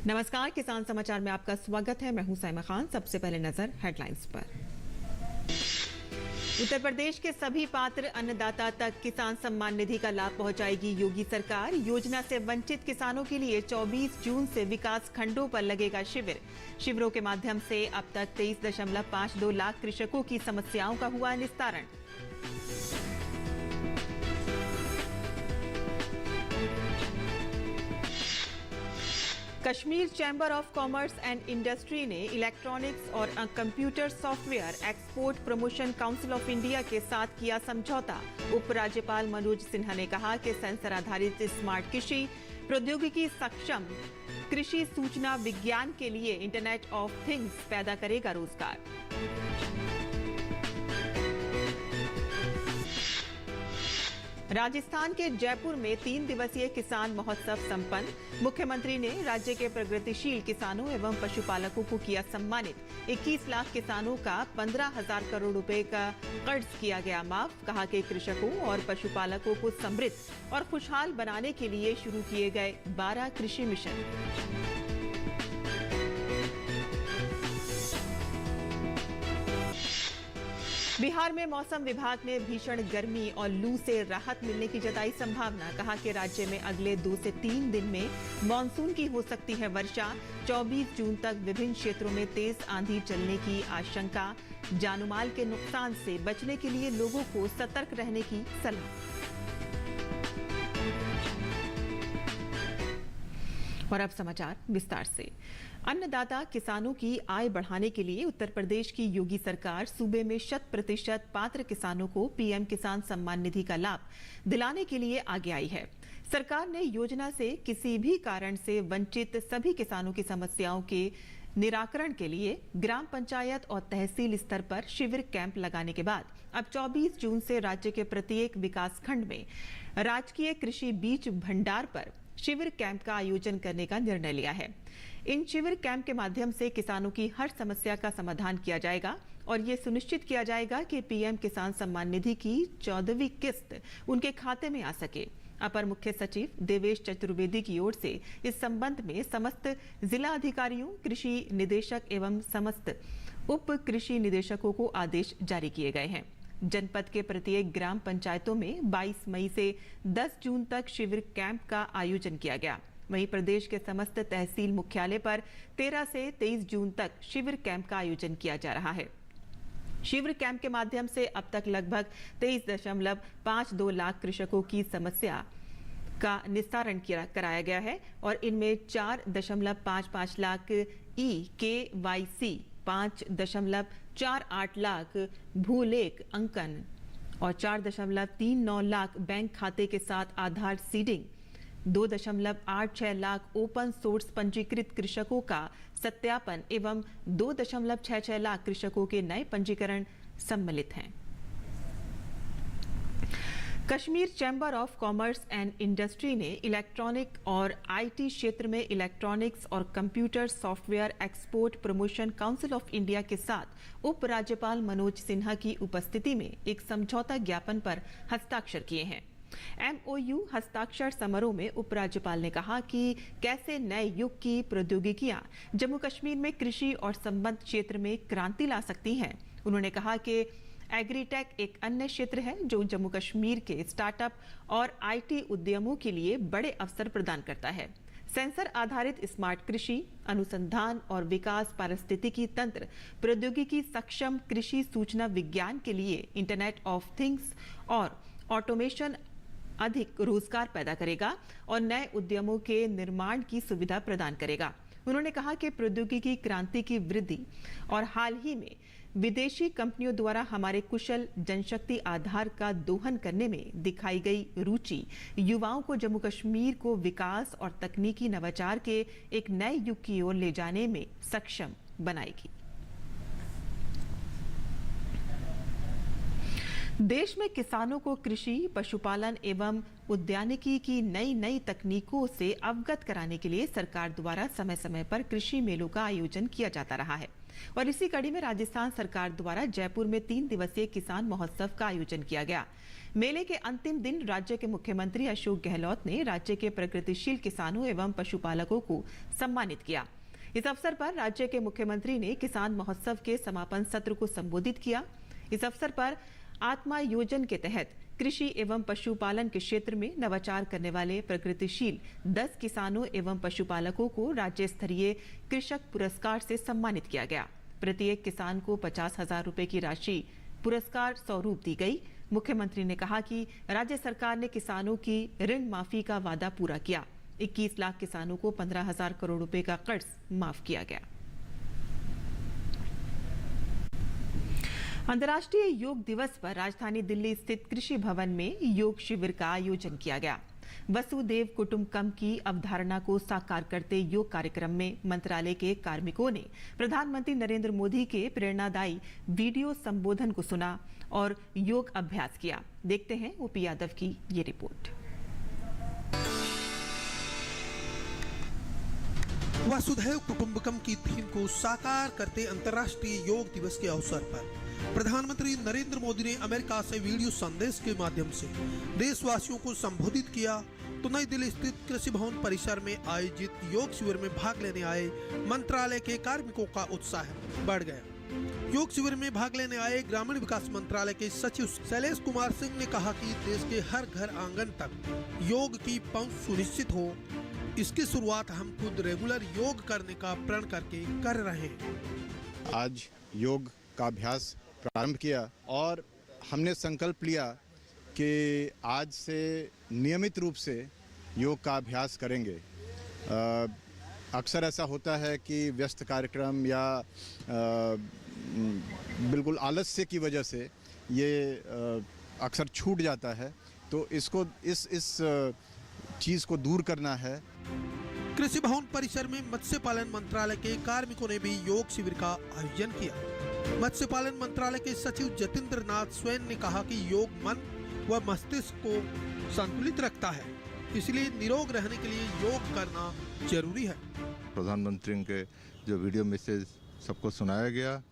नमस्कार, किसान समाचार में आपका स्वागत है। मैं हूं साइमा खान। सबसे पहले नजर हेडलाइंस पर। उत्तर प्रदेश के सभी पात्र अन्नदाता तक किसान सम्मान निधि का लाभ पहुंचाएगी योगी सरकार। योजना से वंचित किसानों के लिए 24 जून से विकास खंडों पर लगेगा शिविर। शिविरों के माध्यम से अब तक 23.52 लाख कृषकों की समस्याओं का हुआ निस्तारण। Kashmir chamber of commerce and industry ने इलेक्ट्रॉनिक्स और computer software export promotion council of India के साथ किया समझौता। उपराज्यपाल मनोज सिन्हा ने कहा कि सेंसर आधारित स्मार्ट कृषि प्रौद्योगिकी सक्षम कृषि सूचना विज्ञान के लिए इंटरनेट ऑफ थिंग्स पैदा करेगा रोजगार। राजस्थान के जयपुर में 3 दिवसीय किसान महोत्सव संपन्न। मुख्यमंत्री ने राज्य के प्रगतिशील किसानों एवं पशुपालकों को किया सम्मानित। 21 लाख किसानों का 15,000 करोड़ रुपए का कर्ज किया गया माफ। कहा कि कृषकों और पशुपालकों को समृद्ध और खुशहाल बनाने के लिए शुरू किए गए 12 कृषि मिशन। बिहार में मौसम विभाग ने भीषण गर्मी और लू से राहत मिलने की जताई संभावना। कहा कि राज्य में अगले 2 से 3 दिन में मानसून की हो सकती है वर्षा। 24 जून तक विभिन्न क्षेत्रों में तेज आंधी चलने की आशंका। जानमाल के नुकसान से बचने के लिए लोगों को सतर्क रहने की सलाह। और अब समाचार विस्तार से। अन्नदाता किसानों की आय बढ़ाने के लिए उत्तर प्रदेश की योगी सरकार सूबे में 100% पात्र किसानों को पीएम किसान सम्मान निधि का लाभ दिलाने के लिए आगे आई है। सरकार ने योजना से किसी भी कारण से वंचित सभी किसानों की समस्याओं के निराकरण के लिए ग्राम पंचायत और तहसील स्तर पर शिविर कैंप लगाने के बाद अब 24 जून से राज्य के प्रत्येक विकास खंड में राजकीय कृषि बीज भंडार पर शिविर कैंप का आयोजन करने का निर्णय लिया है। इन शिविर कैंप के माध्यम से किसानों की हर समस्या का समाधान किया जाएगा और ये सुनिश्चित किया जाएगा कि पीएम किसान सम्मान निधि की 14वीं किस्त उनके खाते में आ सके। अपर मुख्य सचिव देवेश चतुर्वेदी की ओर से इस संबंध में समस्त जिला अधिकारियों, कृषि निदेशक एवं समस्त उप कृषि निदेशकों को आदेश जारी किए गए हैं। जनपद के प्रत्येक ग्राम पंचायतों में 22 मई से 10 जून तक शिविर कैंप का आयोजन किया गया। वहीं प्रदेश के समस्त तहसील मुख्यालय पर 13 से 23 जून तक शिविर कैंप का आयोजन किया जा रहा है। शिविर कैंप के माध्यम से अब तक लगभग 23.52 लाख कृषकों की समस्या का निस्तारण कराया गया है और इनमें 4.55 लाख KYC, 5.48 लाख भूलेख अंकन और 4.39 लाख बैंक खाते के साथ आधार सीडिंग, 2.86 लाख ओपन सोर्स पंजीकृत कृषकों का सत्यापन एवं 2.66 लाख कृषकों के नए पंजीकरण सम्मिलित हैं। Kashmir chamber of commerce and industry ने इलेक्ट्रॉनिक और आईटी क्षेत्र में इलेक्ट्रॉनिक्स और computer software export promotion council of India के साथ उपराज्यपाल मनोज सिन्हा की उपस्थिति में एक समझौता ज्ञापन पर हस्ताक्षर किए हैं। MOU हस्ताक्षर समारोह में उपराज्यपाल ने कहा कि कैसे नए युग की प्रौद्योगिकियां जम्मू कश्मीर में कृषि और संबद्ध क्षेत्र में क्रांति ला सकती हैं। उन्होंने कहा कि एग्रीटेक एक अन्य क्षेत्र है जो जम्मू कश्मीर के स्टार्टअप और आईटी उद्यमों के लिए बड़े अवसर प्रदान करता है। सेंसर आधारित स्मार्ट कृषि, अनुसंधान और विकास, पारिस्थितिकी तंत्र प्रौद्योगिकी सक्षम कृषि सूचना विज्ञान के लिए इंटरनेट ऑफ थिंग्स और ऑटोमेशन अधिक रोजगार पैदा करेगा और नए उद्यमों के निर्माण की सुविधा प्रदान करेगा। उन्होंने कहा कि प्रौद्योगिकी क्रांति की वृद्धि और हाल ही में विदेशी कंपनियों द्वारा हमारे कुशल जनशक्ति आधार का दोहन करने में दिखाई गई रुचि युवाओं को जम्मू कश्मीर को विकास और तकनीकी नवाचार के एक नए युग की ओर ले जाने में सक्षम बनाएगी। देश में किसानों को कृषि, पशुपालन एवं उद्यानिकी की नई तकनीकों से अवगत कराने के लिए सरकार द्वारा समय समय पर कृषि मेलों का आयोजन किया जाता रहा है। और इसी कड़ी में राजस्थान सरकार द्वारा जयपुर में 3 दिवसीय किसान महोत्सव का आयोजन किया गया। मेले के अंतिम दिन राज्य के मुख्यमंत्री अशोक गहलोत ने राज्य के प्रगतिशील किसानों एवं पशुपालकों को सम्मानित किया। इस अवसर पर राज्य के मुख्यमंत्री ने किसान महोत्सव के समापन सत्र को संबोधित किया। इस अवसर पर आत्मा योजना के तहत कृषि एवं पशुपालन के क्षेत्र में नवाचार करने वाले प्रगतिशील 10 किसानों एवं पशुपालकों को राज्य स्तरीय कृषक पुरस्कार से सम्मानित किया गया। प्रत्येक किसान को 50,000 रुपए की राशि पुरस्कार स्वरूप दी गई। मुख्यमंत्री ने कहा कि राज्य सरकार ने किसानों की ऋण माफी का वादा पूरा किया। 21 लाख किसानों को 15,000 करोड़ रुपए का कर्ज माफ किया गया। अंतर्राष्ट्रीय योग दिवस पर राजधानी दिल्ली स्थित कृषि भवन में योग शिविर का आयोजन किया गया। वसुधैव कुटुंबकम की अवधारणा को साकार करते योग कार्यक्रम में मंत्रालय के कार्मिकों ने प्रधानमंत्री नरेंद्र मोदी के प्रेरणादायी वीडियो संबोधन को सुना और योग अभ्यास किया। देखते हैं ओपी यादव की ये रिपोर्ट। वसुधैव कुटुंबकम की थीम को साकार करते अंतर्राष्ट्रीय योग दिवस के अवसर पर प्रधानमंत्री नरेंद्र मोदी ने अमेरिका से वीडियो संदेश के माध्यम से देशवासियों को संबोधित किया तो नई दिल्ली स्थित कृषि भवन परिसर में आयोजित योग शिविर में भाग लेने आए मंत्रालय के कार्मिकों का उत्साह बढ़ गया। योग शिविर में भाग लेने आए ग्रामीण विकास मंत्रालय के सचिव शैलेश कुमार सिंह ने कहा कि देश के हर घर आंगन तक योग की पहुंच सुनिश्चित हो। इसकी शुरुआत हम खुद रेगुलर योग करने का प्रण करके कर रहे हैं। आज योग का अभ्यास प्रारंभ किया और हमने संकल्प लिया कि आज से नियमित रूप से योग का अभ्यास करेंगे। अक्सर ऐसा होता है कि व्यस्त कार्यक्रम या बिल्कुल आलस्य की वजह से ये अक्सर छूट जाता है, तो इसको इस चीज़ को दूर करना है। कृषि भवन परिसर में मत्स्य पालन मंत्रालय के कार्मिकों ने भी योग शिविर का आयोजन किया। मत्स्य पालन मंत्रालय के सचिव जतिंद्र नाथ स्वयं ने कहा कि योग मन व मस्तिष्क को संतुलित रखता है, इसलिए निरोग रहने के लिए योग करना जरूरी है। प्रधानमंत्री के जो वीडियो मैसेज सबको सुनाया गया,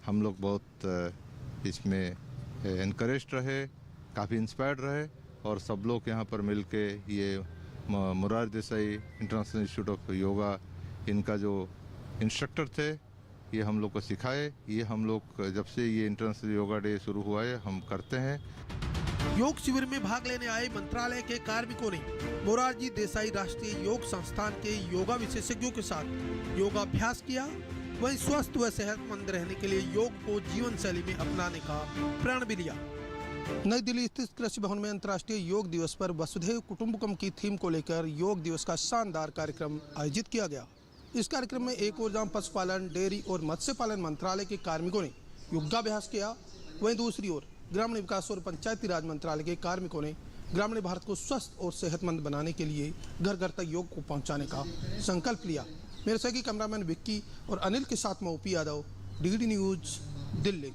हम लोग बहुत इसमें एनकरेज्ड रहे, काफ़ी इंस्पायर्ड रहे और सब लोग यहाँ पर मिलके ये Morarji Desai international institute of yoga, इनका जो इंस्ट्रक्टर थे, ये हम लोग को सिखाए। ये हम लोग जब से ये इंटरनेशनल योगा डे शुरू हुआ है हम करते हैं। योग शिविर में भाग लेने आए मंत्रालय के कार्मिकों ने मोरारजी देसाई राष्ट्रीय योग संस्थान के योगा विशेषज्ञों के साथ योगाभ्यास किया। वहीं स्वस्थ व सेहतमंद रहने के लिए योग को जीवन शैली में अपनाने का प्रण भी लिया। नई दिल्ली स्थित कृषि भवन में अंतर्राष्ट्रीय योग दिवस पर वसुधैव कुटुंबकम की थीम को लेकर योग दिवस का शानदार कार्यक्रम आयोजित किया गया। इस कार्यक्रम में एक ओर जहां पशुपालन, डेयरी और मत्स्य पालन मंत्रालय के कार्मिकों ने योगाभ्यास किया, वहीं दूसरी ओर ग्रामीण विकास और पंचायती राज मंत्रालय के कार्मिकों ने ग्रामीण भारत को स्वस्थ और सेहतमंद बनाने के लिए घर घर तक योग को पहुंचाने का संकल्प लिया। मेरे सहयोगी कैमरामैन विक्की और अनिल के साथ में OP Yadav, DD news, Delhi.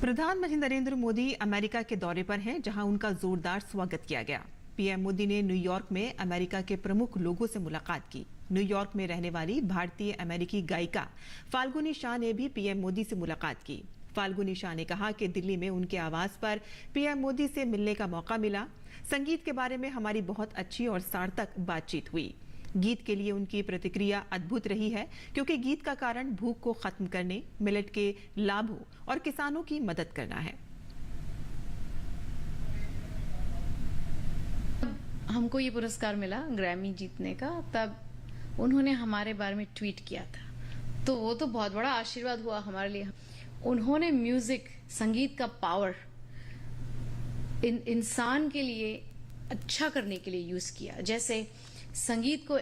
प्रधानमंत्री नरेंद्र मोदी अमेरिका के दौरे पर हैं, जहां उनका जोरदार स्वागत किया गया। पीएम मोदी ने न्यूयॉर्क में अमेरिका के प्रमुख लोगों से मुलाकात की। न्यूयॉर्क में रहने वाली भारतीय अमेरिकी गायिका फाल्गुनी शाह ने भी पीएम मोदी से मुलाकात की। फाल्गुनी शाह ने कहा कि दिल्ली में उनके आवास पर पीएम मोदी से मिलने का मौका मिला। संगीत के बारे में हमारी बहुत अच्छी और सार्थक बातचीत हुई। गीत के लिए उनकी प्रतिक्रिया अद्भुत रही है, क्योंकि गीत का कारण भूख को खत्म करने, मिलेट के लाभों और किसानों की मदद करना है। हमको ये पुरस्कार मिला ग्रैमी जीतने का, तब उन्होंने हमारे बारे में ट्वीट किया था, तो वो तो बहुत बड़ा आशीर्वाद हुआ हमारे लिए। उन्होंने म्यूजिक, संगीत का पावर इंसान के लिए अच्छा करने के लिए यूज किया। जैसे संगीत को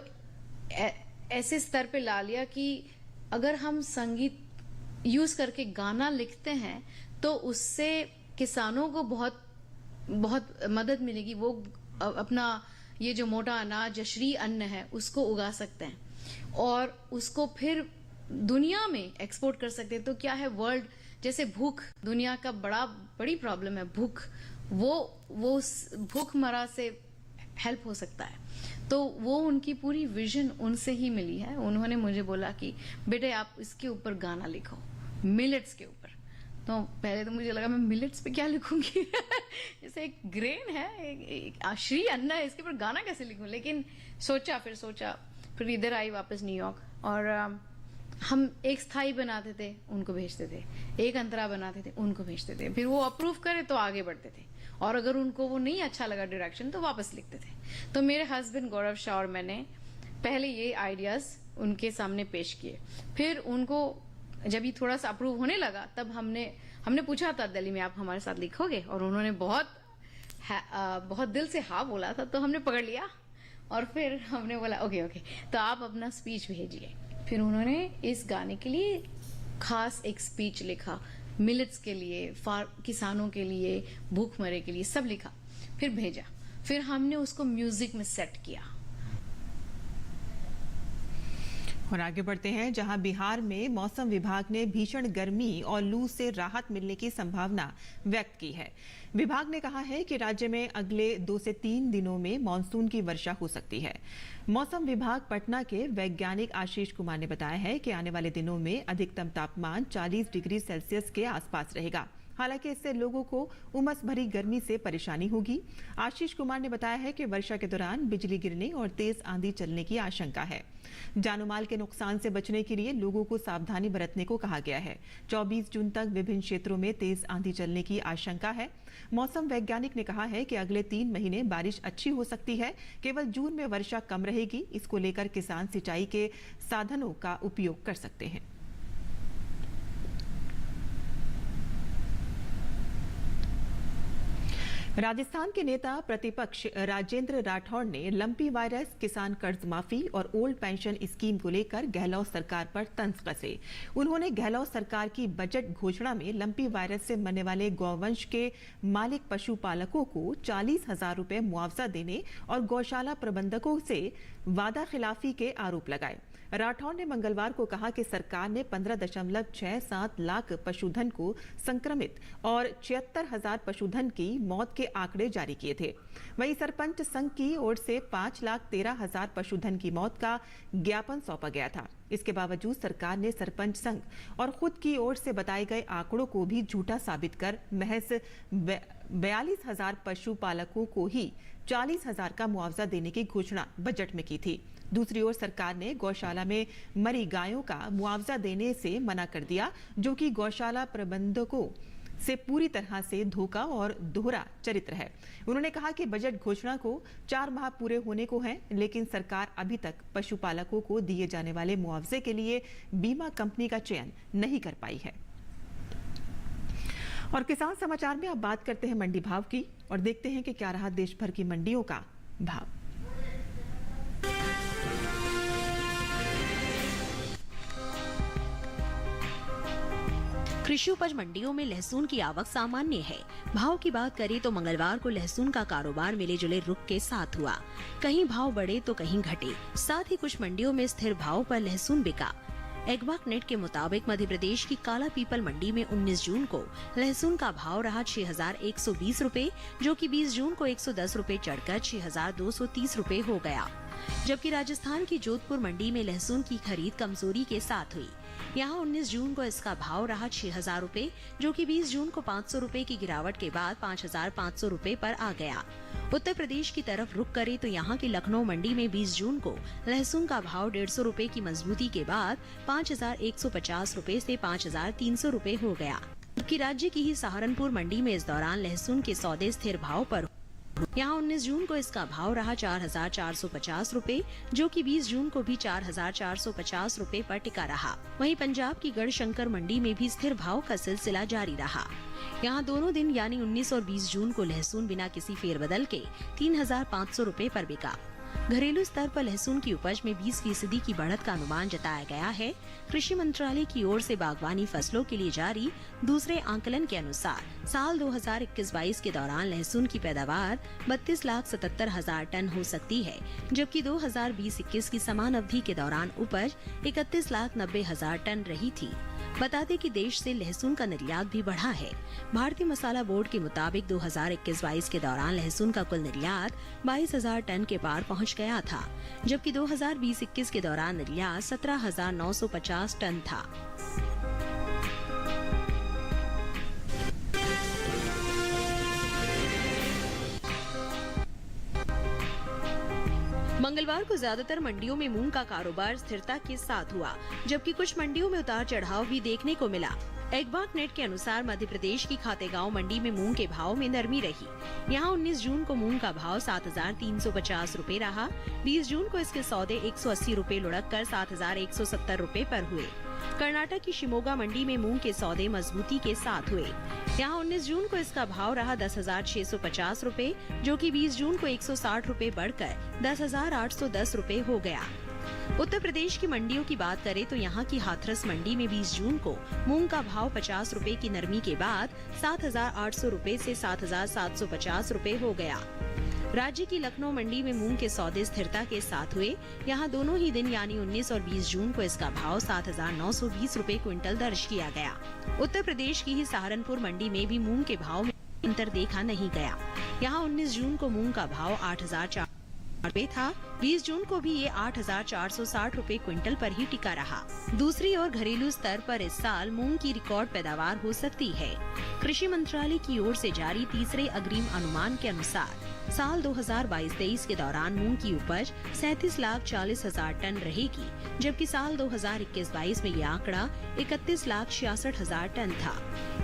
ऐसे स्तर पे ला लिया कि अगर हम संगीत यूज करके गाना लिखते हैं तो उससे किसानों को बहुत बहुत मदद मिलेगी। वो अपना ये जो मोटा अनाज या श्री अन्न है उसको उगा सकते हैं और उसको फिर दुनिया में एक्सपोर्ट कर सकते हैं। तो क्या है, वर्ल्ड जैसे भूख दुनिया का बड़ी प्रॉब्लम है, भूख, वो भूख मरा से हेल्प हो सकता है। तो वो उनकी पूरी विजन उनसे ही मिली है। उन्होंने मुझे बोला कि बेटे आप इसके ऊपर गाना लिखो, मिलेट्स के ऊपर। तो पहले तो मुझे लगा मैं मिलेट्स पे क्या लिखूंगी जैसे एक ग्रेन है, एक श्री अन्न है, इसके ऊपर गाना कैसे लिखूं। लेकिन सोचा, फिर इधर आई वापस न्यूयॉर्क, और हम एक स्थाई बनाते थे, उनको भेजते थे, एक अंतरा बनाते थे, उनको भेजते थे, फिर वो अप्रूव करे तो आगे बढ़ते थे, और अगर उनको वो नहीं अच्छा लगा डायरेक्शन तो वापस लिखते थे। तो मेरे हस्बैंड गौरव शाह और मैंने पहले ये आइडियाज उनके सामने पेश किए, फिर उनको जब ये थोड़ा सा अप्रूव होने लगा तब हमने पूछा था दिल्ली में आप हमारे साथ लिखोगे, और उन्होंने बहुत दिल से हाँ बोला था। तो हमने पकड़ लिया और फिर हमने बोला ओके तो आप अपना स्पीच भेजिए। फिर उन्होंने इस गाने के लिए खास एक स्पीच लिखा, मिलेट्स के लिए, किसानों के लिए, भूखमरे के लिए, सब लिखा, फिर भेजा। फिर हमने उसको म्यूजिक में सेट किया। और आगे बढ़ते हैं, जहां बिहार में मौसम विभाग ने भीषण गर्मी और लू से राहत मिलने की संभावना व्यक्त की है। विभाग ने कहा है कि राज्य में अगले 2 से 3 दिनों में मानसून की वर्षा हो सकती है। मौसम विभाग पटना के वैज्ञानिक आशीष कुमार ने बताया है कि आने वाले दिनों में अधिकतम तापमान 40 डिग्री सेल्सियस के आसपास रहेगा। हालांकि इससे लोगों को उमस भरी गर्मी से परेशानी होगी। आशीष कुमार ने बताया है कि वर्षा के दौरान बिजली गिरने और तेज आंधी चलने की आशंका है। जानमाल के नुकसान से बचने के लिए लोगों को सावधानी बरतने को कहा गया है। 24 जून तक विभिन्न क्षेत्रों में तेज आंधी चलने की आशंका है। मौसम वैज्ञानिक ने कहा है कि अगले 3 महीने बारिश अच्छी हो सकती है। केवल जून में वर्षा कम रहेगी। इसको लेकर किसान सिंचाई के साधनों का उपयोग कर सकते हैं। राजस्थान के नेता प्रतिपक्ष राजेंद्र राठौड़ ने लंपी वायरस, किसान कर्ज माफी और ओल्ड पेंशन स्कीम को लेकर गहलोत सरकार पर तंज कसे। उन्होंने गहलोत सरकार की बजट घोषणा में लंपी वायरस से मरने वाले गौवंश के मालिक पशुपालकों को 40,000 रुपए मुआवजा देने और गौशाला प्रबंधकों से वादा खिलाफी के आरोप लगाए। राठौड़ ने मंगलवार को कहा कि सरकार ने 15.67 लाख पशुधन को संक्रमित और 76,000 पशुधन की मौत के आंकड़े जारी किए थे। वहीं सरपंच संघ की ओर से 5,13,000 पशुधन की मौत का ज्ञापन सौंपा गया था। इसके बावजूद सरकार ने सरपंच संघ और खुद की ओर से बताए गए आंकड़ों को भी झूठा साबित कर महज 42,000 पशुपालकों को ही 40,000 का मुआवजा देने की घोषणा बजट में की थी। दूसरी ओर सरकार ने गौशाला में मरी गायों का मुआवजा देने से मना कर दिया, जो कि गौशाला प्रबंधकों से पूरी तरह से धोखा और दोहरा चरित्र है। उन्होंने कहा कि बजट घोषणा को 4 माह पूरे होने को हैं, लेकिन सरकार अभी तक पशुपालकों को दिए जाने वाले मुआवजे के लिए बीमा कंपनी का चयन नहीं कर पाई है। और किसान समाचार में अब बात करते हैं मंडी भाव की और देखते हैं कि क्या रहा देश भर की मंडियों का भाव। कृषि उपज मंडियों में लहसुन की आवक सामान्य है। भाव की बात करें तो मंगलवार को लहसुन का कारोबार मिले जुले रुख के साथ हुआ। कहीं भाव बढ़े तो कहीं घटे। साथ ही कुछ मंडियों में स्थिर भाव पर लहसुन बिका। एग्वाक नेट के मुताबिक मध्य प्रदेश की काला पीपल मंडी में 19 जून को लहसुन का भाव रहा 6,120 रुपए, जो कि 20 जून को 110 रुपए चढ़कर 6,230 रुपए हो गया। जबकि राजस्थान की जोधपुर मंडी में लहसुन की खरीद कमजोरी के साथ हुई। यहाँ 19 जून को इसका भाव रहा 6,000 रुपए, जो कि 20 जून को 500 रुपए की गिरावट के बाद 5,500 रुपए पर आ गया। उत्तर प्रदेश की तरफ रुख करे तो यहाँ की लखनऊ मंडी में 20 जून को लहसुन का भाव 150 रुपए की मजबूती के बाद 5,150 रुपए से 5,300 रुपए हो गया। जबकि राज्य की ही सहारनपुर मंडी में इस दौरान लहसुन के सौदे स्थिर भाव पर। यहाँ 19 जून को इसका भाव रहा 4,450 रुपए, जो कि 20 जून को भी 4,450 रुपए पर टिका रहा। वहीं पंजाब की गढ़शंकर मंडी में भी स्थिर भाव का सिलसिला जारी रहा। यहाँ दोनों दिन यानी 19 और 20 जून को लहसुन बिना किसी फेरबदल के 3,500 रुपए पर बिका। घरेलू स्तर पर लहसुन की उपज में 20% की बढ़त का अनुमान जताया गया है। कृषि मंत्रालय की ओर से बागवानी फसलों के लिए जारी दूसरे आंकलन के अनुसार साल 2021-22 के दौरान लहसुन की पैदावार 32,77,000 टन हो सकती है, जबकि 2020-21 की समान अवधि के दौरान उपज 31,90,000 टन रही थी। बता दें कि देश से लहसुन का निर्यात भी बढ़ा है। भारतीय मसाला बोर्ड के मुताबिक 2021-22 के दौरान लहसुन का कुल निर्यात 22,000 टन के पार पहुंच गया था, जबकि 2020-21 के दौरान निर्यात 17,950 टन था। मंगलवार को ज्यादातर मंडियों में मूंग का कारोबार स्थिरता के साथ हुआ, जबकि कुछ मंडियों में उतार चढ़ाव भी देखने को मिला। एग्बाक नेट के अनुसार मध्य प्रदेश की खातेगांव मंडी में मूंग के भाव में नरमी रही। यहां 19 जून को मूंग का भाव 7,350 रूपए रहा। 20 जून को इसके सौदे 180 रूपए लुढ़क कर 7,170 रूपए पर हुए। कर्नाटक की शिमोगा मंडी में मूंग के सौदे मजबूती के साथ हुए। यहाँ 19 जून को इसका भाव रहा 10,650 रूपए, जो कि 20 जून को 160 रूपए बढ़कर 10,810 रूपए हो गया। उत्तर प्रदेश की मंडियों की बात करें तो यहाँ की हाथरस मंडी में 20 जून को मूंग का भाव 50 रूपए की नरमी के बाद 7,800 रूपए से 7,750 रूपए हो गया। राज्य की लखनऊ मंडी में मूंग के सौदे स्थिरता के साथ हुए। यहाँ दोनों ही दिन यानी 19 और 20 जून को इसका भाव 7,920 रूपए क्विंटल दर्ज किया गया। उत्तर प्रदेश की ही सहारनपुर मंडी में भी मूंग के भाव में अंतर देखा नहीं गया। यहाँ 19 जून को मूंग का भाव 8,400 रूपए था। 20 जून को भी ये 8,460 रूपए क्विंटल पर ही टिका रहा। दूसरी ओर घरेलू स्तर पर इस साल मूंग की रिकॉर्ड पैदावार हो सकती है। कृषि मंत्रालय की ओर से जारी तीसरे अग्रिम अनुमान के अनुसार साल 2022-23 के दौरान मूंग की उपज 37,40,000 टन रहेगी, जबकि साल 2021-22 में यह आंकड़ा 31,66,000 टन था।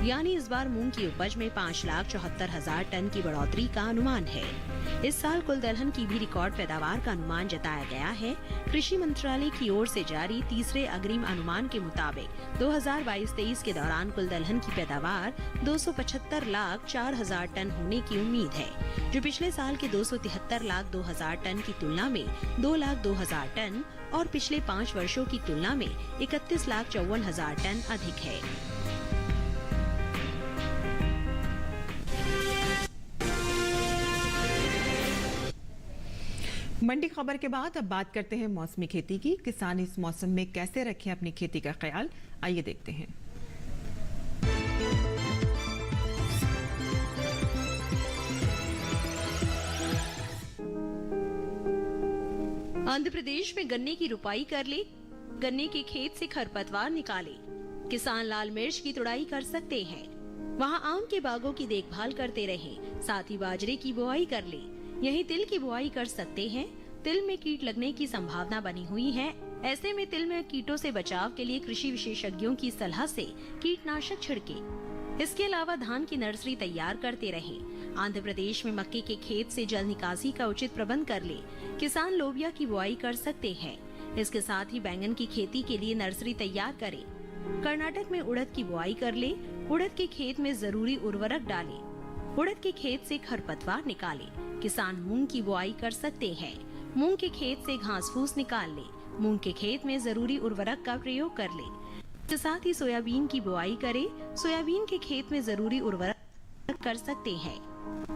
यानी इस बार मूंग की उपज में 5,74,000 टन की बढ़ोतरी का अनुमान है। इस साल कुल दलहन की भी रिकॉर्ड पैदावार का अनुमान जताया गया है। कृषि मंत्रालय की ओर से जारी तीसरे अग्रिम अनुमान के मुताबिक 2022-23 के दौरान कुल दलहन की पैदावार 275,04,000 टन होने की उम्मीद है, जो पिछले साल के 273,02,000 टन की तुलना में 2,02,000 टन और पिछले 5 वर्षों की तुलना में 31,54,000 टन अधिक है। मंडी खबर के बाद अब बात करते हैं मौसमी खेती की। किसान इस मौसम में कैसे रखें अपनी खेती का ख्याल, आइए देखते हैं। आंध्र प्रदेश में गन्ने की रुपाई कर ले, गन्ने के खेत से खरपतवार निकाले। किसान लाल मिर्च की तुड़ाई कर सकते हैं। वहां आम के बागों की देखभाल करते रहें, साथ ही बाजरे की बुआई कर ले। यही तिल की बुआई कर सकते हैं। तिल में कीट लगने की संभावना बनी हुई है। ऐसे में तिल में कीटों से बचाव के लिए कृषि विशेषज्ञों की सलाह से कीटनाशक छिड़के। इसके अलावा धान की नर्सरी तैयार करते रहें। आंध्र प्रदेश में मक्के के खेत से जल निकासी का उचित प्रबंध कर ले। किसान लोबिया की बुआई कर सकते हैं। इसके साथ ही बैंगन की खेती के लिए नर्सरी तैयार करें। कर्नाटक में उड़द की बुआई कर ले। उड़द के खेत में जरूरी उर्वरक डालें। उड़द के खेत से खरपतवार निकाले। किसान मूंग की बुआई कर सकते हैं। मूंग के खेत से घास फूस निकाल ले। मूंग के खेत में जरूरी उर्वरक का प्रयोग कर ले। इसके साथ ही सोयाबीन की बुआई करें। सोयाबीन के खेत में जरूरी उर्वरक कर सकते हैं।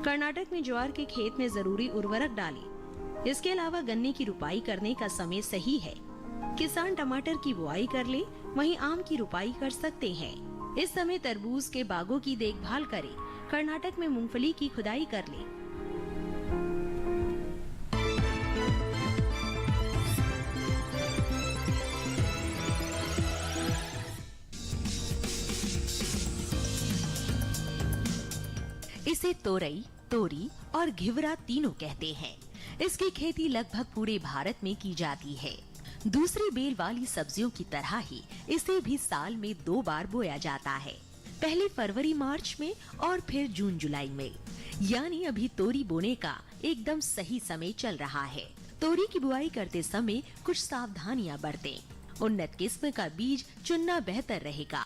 कर्नाटक में ज्वार के खेत में जरूरी उर्वरक डालें। इसके अलावा गन्ने की रुपाई करने का समय सही है। किसान टमाटर की बुआई कर ले, वहीं आम की रुपाई कर सकते हैं। इस समय तरबूज के बागों की देखभाल करें। कर्नाटक में मूंगफली की खुदाई कर ले। इसे तोरई, तोरी और घिवरा तीनों कहते हैं। इसकी खेती लगभग पूरे भारत में की जाती है। दूसरी बेल वाली सब्जियों की तरह ही इसे भी साल में 2 बार बोया जाता है, पहले फरवरी मार्च में और फिर जून जुलाई में। यानी अभी तोरी बोने का एकदम सही समय चल रहा है। तोरी की बुआई करते समय कुछ सावधानियां बरतें। उन्नत किस्म का बीज चुनना बेहतर रहेगा।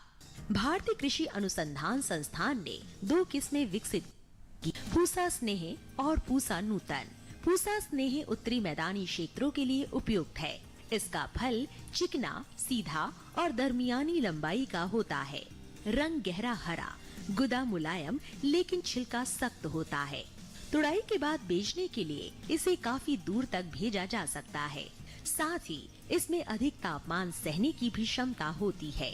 भारतीय कृषि अनुसंधान संस्थान ने 2 किस्में विकसित की, पूसा स्नेह और पूसा नूतन। पूसा स्नेह उत्तरी मैदानी क्षेत्रों के लिए उपयुक्त है। इसका फल चिकना, सीधा और दरमियानी लंबाई का होता है। रंग गहरा हरा, गुदा मुलायम लेकिन छिलका सख्त होता है। तुड़ाई के बाद बेचने के लिए इसे काफी दूर तक भेजा जा सकता है। साथ ही इसमें अधिक तापमान सहने की भी क्षमता होती है।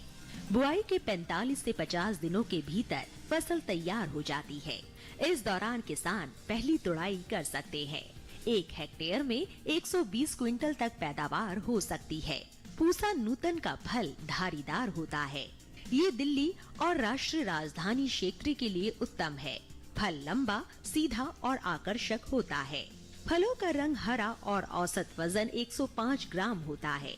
बुआई के 45 से 50 दिनों के भीतर फसल तैयार हो जाती है। इस दौरान किसान पहली तुड़ाई कर सकते हैं। 1 हेक्टेयर में 120 क्विंटल तक पैदावार हो सकती है। पूसा नूतन का फल धारीदार होता है। ये दिल्ली और राष्ट्रीय राजधानी क्षेत्र के लिए उत्तम है। फल लंबा, सीधा और आकर्षक होता है। फलों का रंग हरा और औसत वजन 105 ग्राम होता है।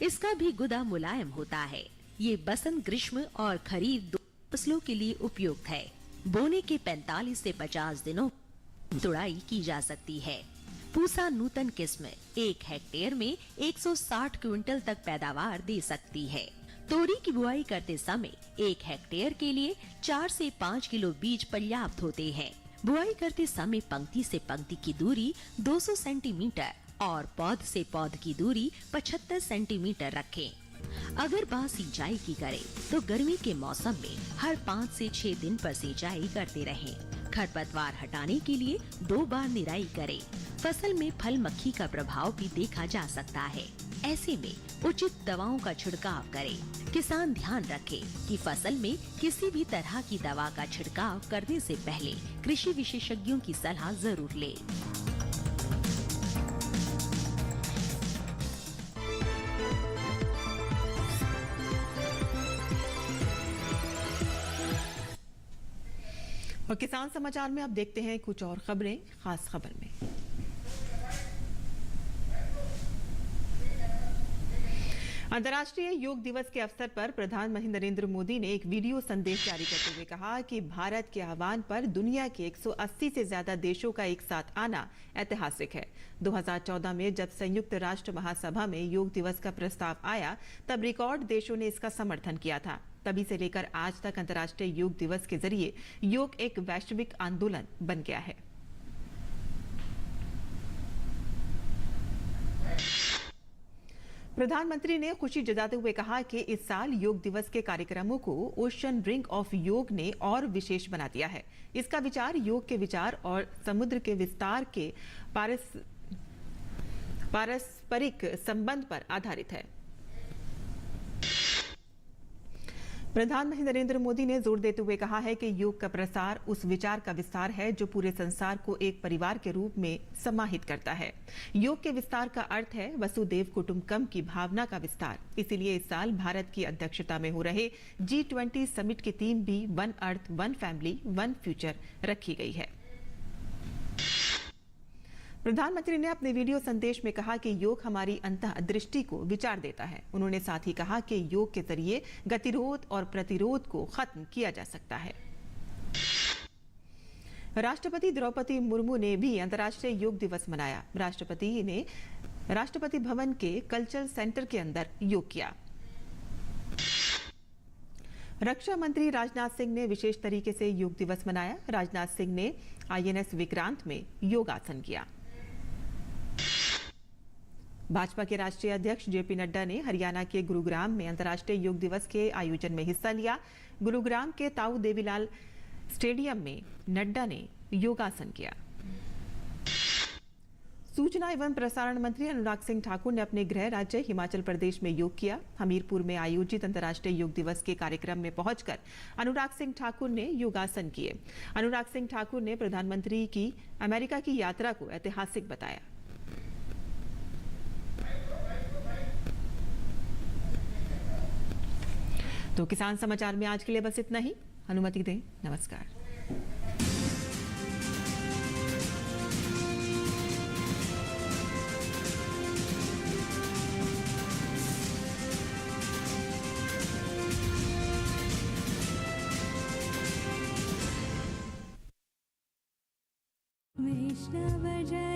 इसका भी गुदा मुलायम होता है। ये बसंत, ग्रीष्म और खरीफ दो फसलों के लिए उपयुक्त है। बोने के 45 से 50 दिनों तुड़ाई की जा सकती है। पूसा नूतन किस्म 1 हेक्टेयर में 160 क्विंटल तक पैदावार दे सकती है। तोरी की बुआई करते समय 1 हेक्टेयर के लिए 4 से 5 किलो बीज पर्याप्त होते हैं। बुआई करते समय पंक्ति से पंक्ति की दूरी 200 सेंटीमीटर और पौध से पौध की दूरी 75 सेंटीमीटर रखें। अगर बात सिंचाई की करें तो गर्मी के मौसम में हर 5 से 6 दिन पर सिंचाई करते रहें। खरपतवार हटाने के लिए 2 बार निराई करें। फसल में फल मक्खी का प्रभाव भी देखा जा सकता है। ऐसे में उचित दवाओं का छिड़काव करें। किसान ध्यान रखें कि फसल में किसी भी तरह की दवा का छिड़काव करने से पहले कृषि विशेषज्ञों की सलाह जरूर लें। और किसान समाचार में अब देखते हैं कुछ और खबरें। खास खबर में अंतर्राष्ट्रीय योग दिवस के अवसर पर प्रधानमंत्री नरेंद्र मोदी ने एक वीडियो संदेश जारी करते हुए कहा कि भारत के आह्वान पर दुनिया के 180 से ज्यादा देशों का एक साथ आना ऐतिहासिक है। 2014 में जब संयुक्त राष्ट्र महासभा में योग दिवस का प्रस्ताव आया, तब रिकॉर्ड देशों ने इसका समर्थन किया था। तभी से लेकर आज तक अंतर्राष्ट्रीय योग दिवस के जरिए योग एक वैश्विक आंदोलन बन गया है। प्रधानमंत्री ने खुशी जताते हुए कहा कि इस साल योग दिवस के कार्यक्रमों को ओशन रिंग ऑफ योग ने और विशेष बना दिया है। इसका विचार योग के विचार और समुद्र के विस्तार के पारस्परिक संबंध पर आधारित है। प्रधानमंत्री नरेंद्र मोदी ने जोर देते हुए कहा है कि योग का प्रसार उस विचार का विस्तार है जो पूरे संसार को एक परिवार के रूप में समाहित करता है। योग के विस्तार का अर्थ है वसुदेव कुटुंबकम की भावना का विस्तार। इसीलिए इस साल भारत की अध्यक्षता में हो रहे G20 समिट की थीम भी one earth, one family, one future रखी गई है। प्रधानमंत्री ने अपने वीडियो संदेश में कहा कि योग हमारी अंतर्दृष्टि को विचार देता है। उन्होंने साथ ही कहा कि योग के जरिए गतिरोध और प्रतिरोध को खत्म किया जा सकता है। राष्ट्रपति द्रौपदी मुर्मू ने भी अंतर्राष्ट्रीय योग दिवस मनाया। राष्ट्रपति ने राष्ट्रपति भवन के कल्चरल सेंटर के अंदर योग किया। रक्षा मंत्री राजनाथ सिंह ने विशेष तरीके से योग दिवस मनाया। राजनाथ सिंह ने INS विक्रांत में योगासन किया। भाजपा के राष्ट्रीय अध्यक्ष JP नड्डा ने हरियाणा के गुरुग्राम में अंतर्राष्ट्रीय योग दिवस के आयोजन में हिस्सा लिया। गुरुग्राम के ताऊ देवीलाल स्टेडियम में नड्डा ने योगासन किया। सूचना एवं प्रसारण मंत्री अनुराग सिंह ठाकुर ने अपने गृह राज्य हिमाचल प्रदेश में योग किया। हमीरपुर में आयोजित अंतर्राष्ट्रीय योग दिवस के कार्यक्रम में पहुंचकर अनुराग सिंह ठाकुर ने योगासन किए। अनुराग सिंह ठाकुर ने प्रधानमंत्री की अमेरिका की यात्रा को ऐतिहासिक बताया। तो किसान समाचार में आज के लिए बस इतना ही। अनुमति दें। नमस्कार। वैष्णव जन